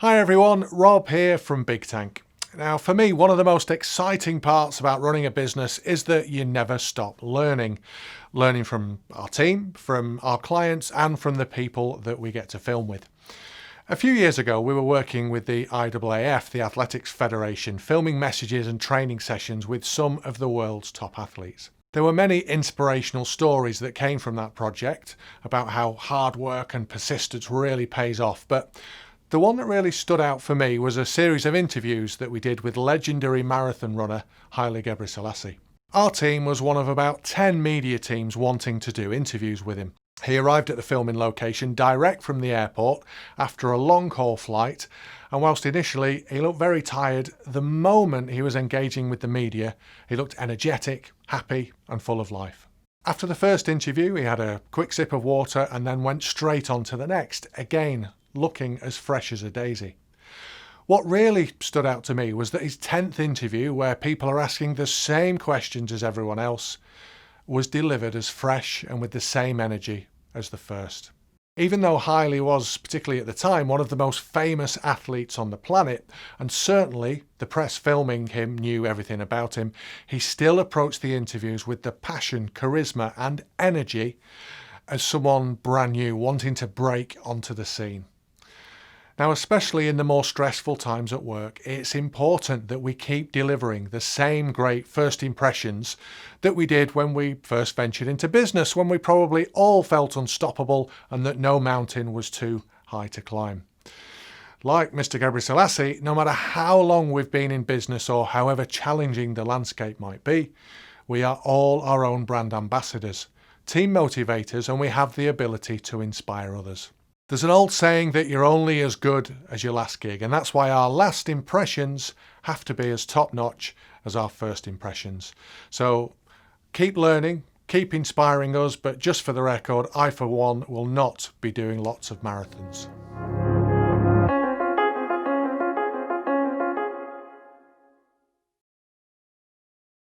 Hi everyone, Rob here from Bigtank. Now for me, one of the most exciting parts about running a business is that you never stop learning. Learning from our team, from our clients and from the people that we get to film with. A few years ago we were working with the IAAF, the Athletics Federation, filming messages and training sessions with some of the world's top athletes. There were many inspirational stories that came from that project about how hard work and persistence really pays off, but the one that really stood out for me was a series of interviews that we did with legendary marathon runner Haile Gebrselassie. Our team was one of about 10 media teams wanting to do interviews with him. He arrived at the filming location direct from the airport after a long-haul flight, and whilst initially he looked very tired, the moment he was engaging with the media, he looked energetic, happy and full of life. After the first interview, he had a quick sip of water and then went straight on to the next, again looking as fresh as a daisy. What really stood out to me was that his 10th interview, where people are asking the same questions as everyone else, was delivered as fresh and with the same energy as the first. Even though Haile was, particularly at the time, one of the most famous athletes on the planet, and certainly the press filming him knew everything about him, he still approached the interviews with the passion, charisma and energy as someone brand new wanting to break onto the scene. Now, especially in the more stressful times at work, it's important that we keep delivering the same great first impressions that we did when we first ventured into business, when we probably all felt unstoppable and that no mountain was too high to climb. Like Mr. Gebrselassie, no matter how long we've been in business or however challenging the landscape might be, we are all our own brand ambassadors, team motivators, and we have the ability to inspire others. There's an old saying that you're only as good as your last gig, and that's why our last impressions have to be as top-notch as our first impressions. So keep learning, keep inspiring us, but just for the record, I for one will not be doing lots of marathons.